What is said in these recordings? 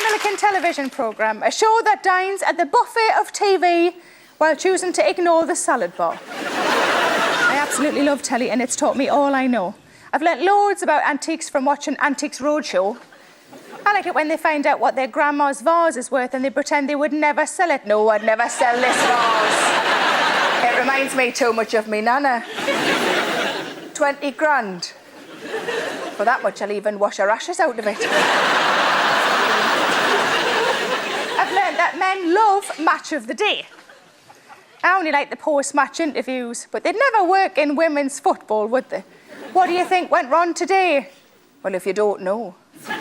Millican television programme, a show that dines at the buffet of TV while choosing to ignore the salad bar. I absolutely love telly and it's taught me all I know. I've learnt loads about antiques from watching Antiques Roadshow. I like it when they find out what their grandma's vase is worth and they pretend they would never sell it. No, I'd never sell this vase. It reminds me too much of me nana. 20 grand. For that much, I'll even wash her ashes out of it. I've learned that men love Match of the Day. I only like the post-match interviews, but they'd never work in women's football, would they? What do you think went wrong today? Well, if you don't know. And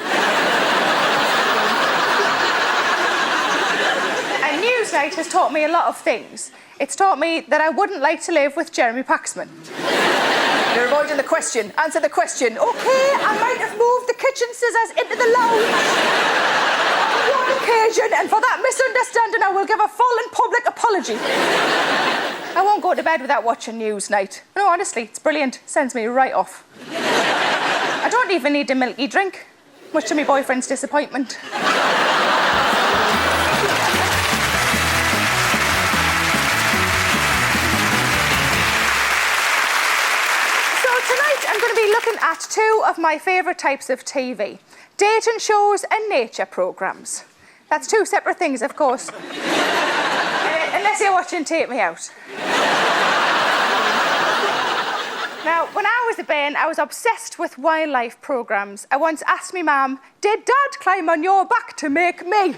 Newsnight has taught me a lot of things. It's taught me that I wouldn't like to live with Jeremy Paxman. You're avoiding the question. Answer the question. OK, I might have moved the kitchen scissors into the lounge on one occasion, and for that misunderstanding, I will give a full and public apology. I won't go to bed without watching Newsnight. No, honestly, it's brilliant. Sends me right off. I don't even need a milky drink, much to my boyfriend's disappointment. I'm going to be looking at two of my favourite types of TV, dating shows and nature programmes. That's two separate things, of course. Unless you're watching Take Me Out. Now, when I was a bairn, I was obsessed with wildlife programmes. I once asked me mum, did Dad climb on your back to make me?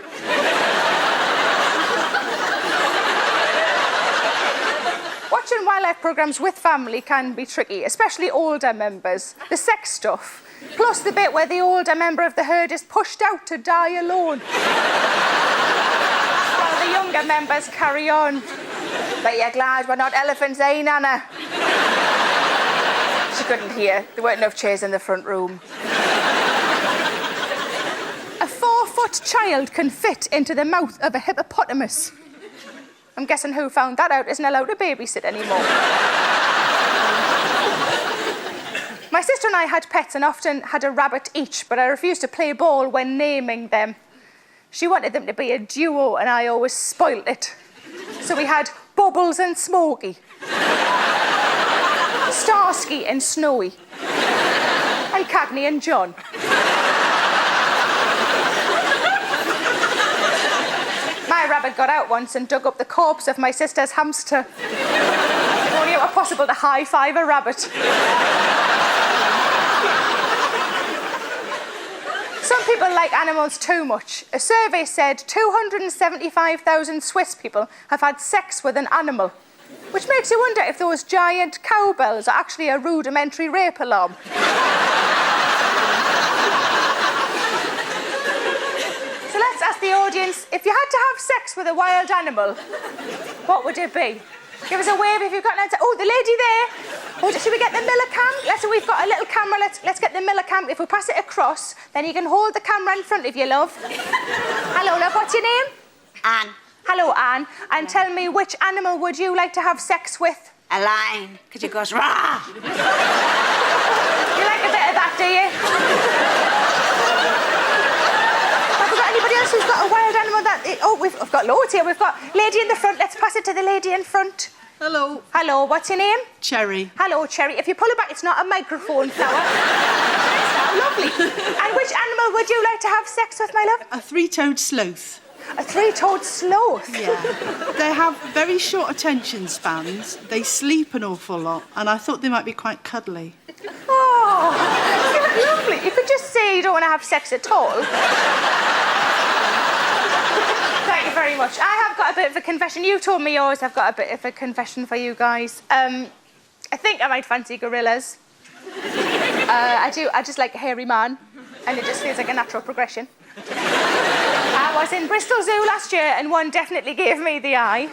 Watching wildlife programmes with family can be tricky, especially older members. The sex stuff, plus the bit where the older member of the herd is pushed out to die alone. While the younger members carry on. But you're glad we're not elephants, eh, Nana? She couldn't hear. There weren't enough chairs in the front room. A 4-foot child can fit into the mouth of a hippopotamus. I'm guessing who found that out isn't allowed to babysit anymore. My sister and I had pets and often had a rabbit each, but I refused to play ball when naming them. She wanted them to be a duo and I always spoilt it. So we had Bubbles and Smokey, Starsky and Snowy, and Cagney and John. My rabbit got out once and dug up the corpse of my sister's hamster. If only it were possible to high-five a rabbit. Some people like animals too much. A survey said 275,000 Swiss people have had sex with an animal, which makes you wonder if those giant cowbells are actually a rudimentary rape alarm. Let's ask the audience, if you had to have sex with a wild animal, what would it be? Give us a wave if you've got an answer. Oh, the lady there. Oh, should we get the Millican? We've got a little camera. Let's get the Millican. If we pass it across, then you can hold the camera in front of you, love. Hello, love. What's your name? Anne. Hello, Anne. And tell me, which animal would you like to have sex with? A lion, because it goes rah. You like a bit of that, do you? Anybody else who's got a wild animal that... we've got loads here. We've got lady in the front. Let's pass it to the lady in front. Hello. Hello, what's your name? Cherry. Hello, Cherry. If you pull it back, it's not a microphone flower. Lovely. And which animal would you like to have sex with, my love? A three-toed sloth. A three-toed sloth? Yeah. They have very short attention spans. They sleep an awful lot, and I thought they might be quite cuddly. Oh, isn't that lovely? You could just say you don't want to have sex at all. Thank you very much. I have got a bit of a confession. You told me yours. I've got a bit of a confession for you guys. I think I might fancy gorillas. I do. I just like a hairy man, and it just feels like a natural progression. I was in Bristol Zoo last year, and one definitely gave me the eye.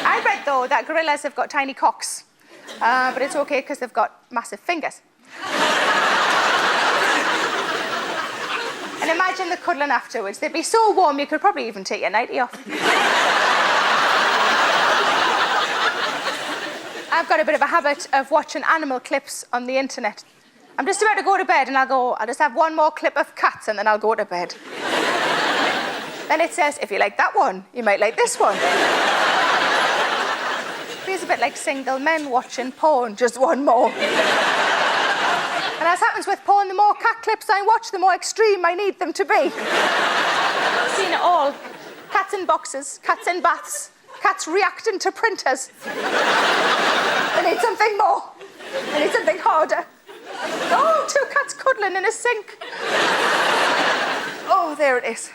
I read, though, that gorillas have got tiny cocks, but it's OK because they've got massive fingers. And imagine the cuddling afterwards. They'd be so warm you could probably even take your nightie off. I've got a bit of a habit of watching animal clips on the internet. I'm just about to go to bed and I'll just have one more clip of cats and then I'll go to bed. Then it says, if you like that one, you might like this one. Feels a bit like single men watching porn, just one more. And as happens with porn, the more cat clips I watch, the more extreme I need them to be. I've seen it all. Cats in boxes, cats in baths, cats reacting to printers. I need something more. I need something harder. Oh, 2 cats cuddling in a sink. Oh, there it is.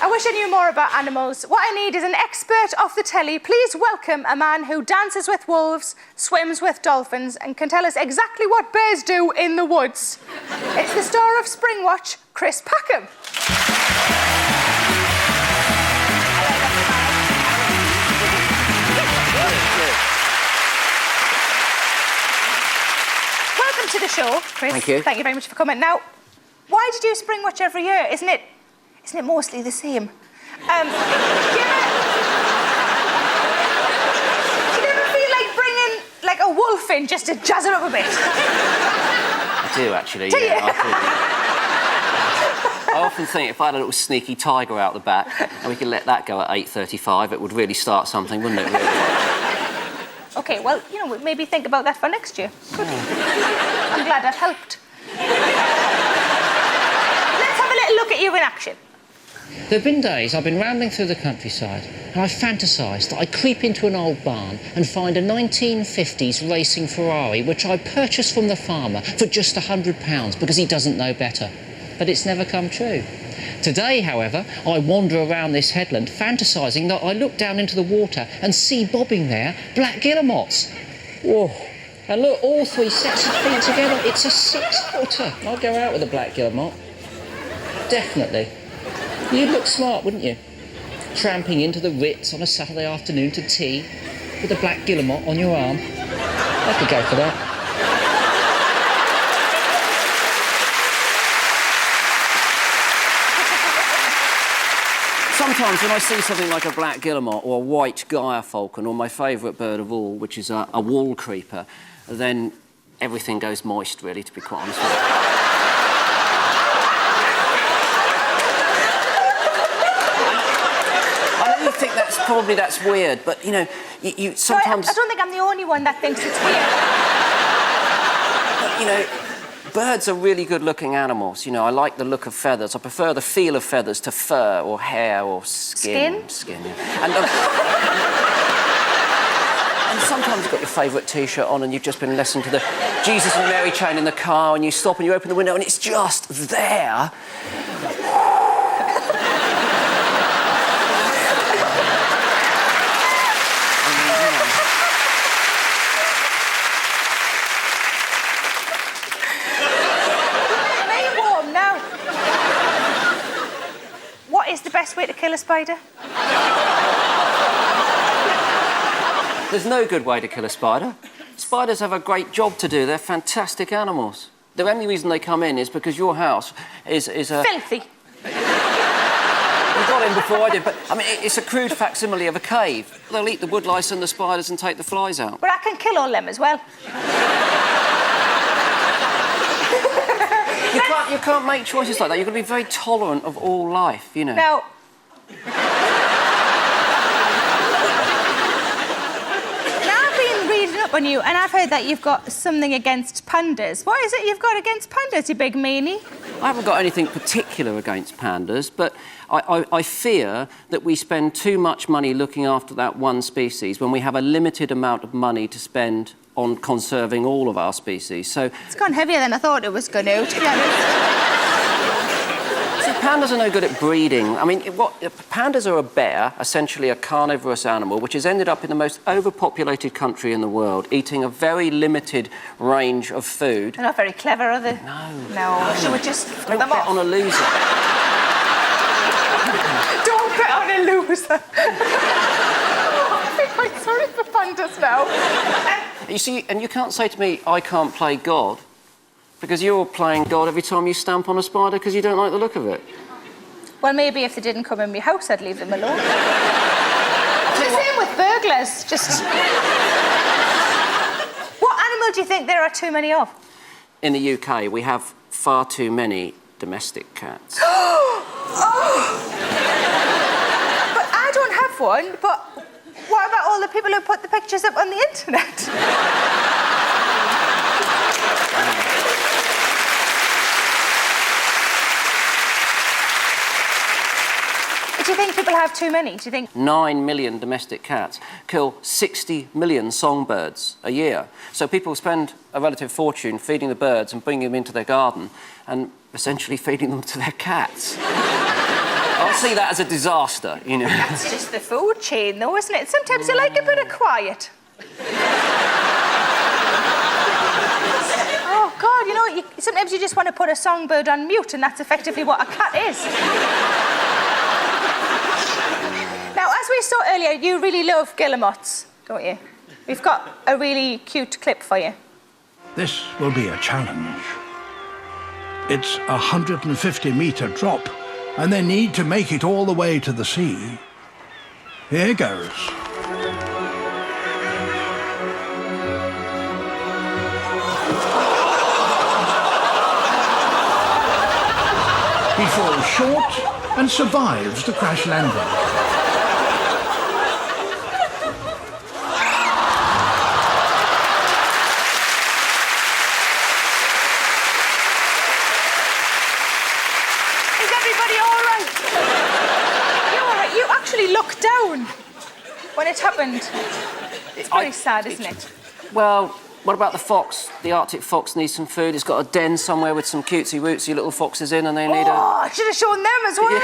I wish I knew more about animals. What I need is an expert off the telly. Please welcome a man who dances with wolves, swims with dolphins, and can tell us exactly what bears do in the woods. It's the star of Springwatch, Chris Packham. Welcome to the show, Chris. Thank you. Thank you very much for coming. Now, why do you do Springwatch every year? Isn't it mostly the same? Do you ever feel like bringing like a wolf in just to jazz it up a bit? I do, actually. Do you? I often think if I had a little sneaky tiger out the back and we could let that go at 8:35, it would really start something, wouldn't it? Really? OK, well, maybe think about that for next year. Good. I'm glad that helped. Let's have a little look at you in action. There have been days I've been rambling through the countryside and I've fantasised that I creep into an old barn and find a 1950s racing Ferrari which I purchased from the farmer for just £100 because he doesn't know better. But it's never come true. Today, however, I wander around this headland fantasising that I look down into the water and see bobbing there black guillemots. Whoa. And look, all 3 sets of feet together, it's a 6-footer. I'd go out with a black guillemot. Definitely. You'd look smart, wouldn't you? Tramping into the Ritz on a Saturday afternoon to tea with a black guillemot on your arm. I could go for that. Sometimes when I see something like a black guillemot or a white gyre-falcon or my favourite bird of all, which is a wall creeper, then everything goes moist, really, to be quite honest with you. I think that's weird, but, you sometimes... I don't think I'm the only one that thinks it's weird. But, birds are really good-looking animals. I like the look of feathers. I prefer the feel of feathers to fur or hair or skin. Skin, yeah. And sometimes you've got your favourite T-shirt on and you've just been listening to the Jesus and Mary chain in the car and you stop and you open the window and it's just there. What is the best way to kill a spider? There's no good way to kill a spider. Spiders have a great job to do. They're fantastic animals. The only reason they come in is because your house is a... Filthy. You got in before I did, but, it's a crude facsimile of a cave. They'll eat the woodlice and the spiders and take the flies out. But I can kill all them as well. You can't make choices like that. You've got to be very tolerant of all life, Now... I've been reading up on you, and I've heard that you've got something against pandas. What is it you've got against pandas, you big meanie? I haven't got anything particular against pandas, but I fear that we spend too much money looking after that one species when we have a limited amount of money to spend on conserving all of our species. So it's gone heavier than I thought it was going to be honest. See, pandas are no good at breeding. Pandas are a bear, essentially a carnivorous animal, which has ended up in the most overpopulated country in the world, eating a very limited range of food. They're not very clever, are they? No. Should we just Don't bet on a loser. Don't bet on a loser. I feel quite sorry for pandas now. You see, and you can't say to me, I can't play God, because you're playing God every time you stamp on a spider because you don't like the look of it. Well, maybe if they didn't come in my house, I'd leave them alone. It's the same with burglars, just... What animal do you think there are too many of? in the UK, we have far too many domestic cats. But I don't have one, but what about all the people who put the pictures up on the internet? Do you think people have too many? Do you think... 9 million domestic cats kill 60 million songbirds a year. So people spend a relative fortune feeding the birds and bringing them into their garden and essentially feeding them to their cats. I see that as a disaster, you know. That's just the food chain, though, isn't it? Sometimes you like a bit of quiet. Oh, God, you know, sometimes you just want to put a songbird on mute, and that's effectively what a cat is. Now, as we saw earlier, you really love guillemots, don't you? We've got a really cute clip for you. This will be a challenge. It's a 150-metre drop, and they need to make it all the way to the sea. Here goes. He falls short and survives the crash landing. Looked down when it happened. It's very sad, isn't it? Well, what about the fox? The Arctic fox needs some food. It's got a den somewhere with some cutesy-wootsy little foxes in, and they need Oh, I should have shown them as well.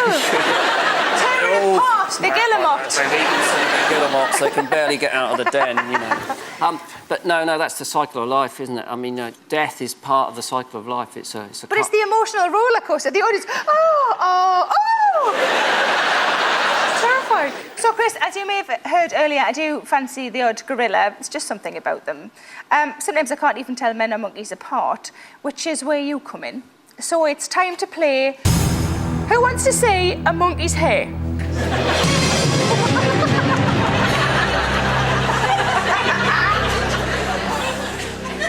Tearing apart the guillemot. They've eaten some guillemots. They can barely get out of the den, you know. But no, that's the cycle of life, isn't it? I mean, death is part of the cycle of life. It's a. But it's the emotional roller coaster. The audience. Oh. Terrifying. So, Chris, as you may have heard earlier, I do fancy the odd gorilla. It's just something about them. Sometimes I can't even tell men or monkeys apart, which is where you come in. So it's time to play Who Wants to See a Monkey's Hair?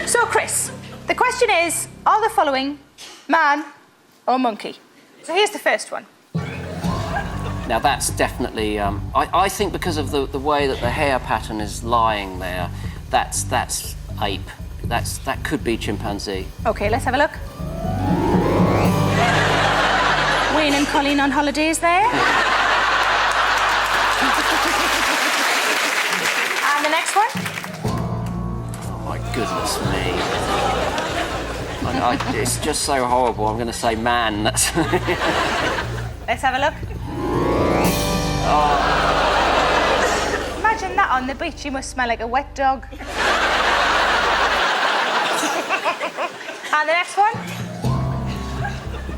So, Chris, the question is, are the following man or monkey? So here's the first one. Now, that's definitely... I think because of the way that the hair pattern is lying there, that's ape. That could be chimpanzee. OK, let's have a look. Wayne and Colleen on holidays there. And the next one. Oh, my goodness me. It's just so horrible. I'm going to say man. That's... Let's have a look. Oh. Imagine that on the beach. You must smell like a wet dog. And the next one.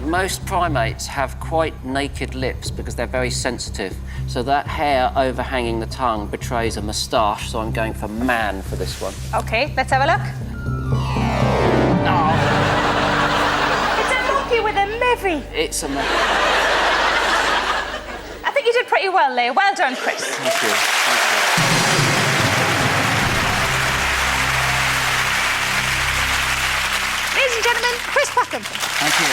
Most primates have quite naked lips because they're very sensitive. So that hair overhanging the tongue betrays a moustache, so I'm going for man for this one. OK, let's have a look. Oh. It's a monkey with a mivvy. It's a... I think you did pretty well there. Well done, Chris. Thank you. Ladies and gentlemen, Chris Packham. Thank you.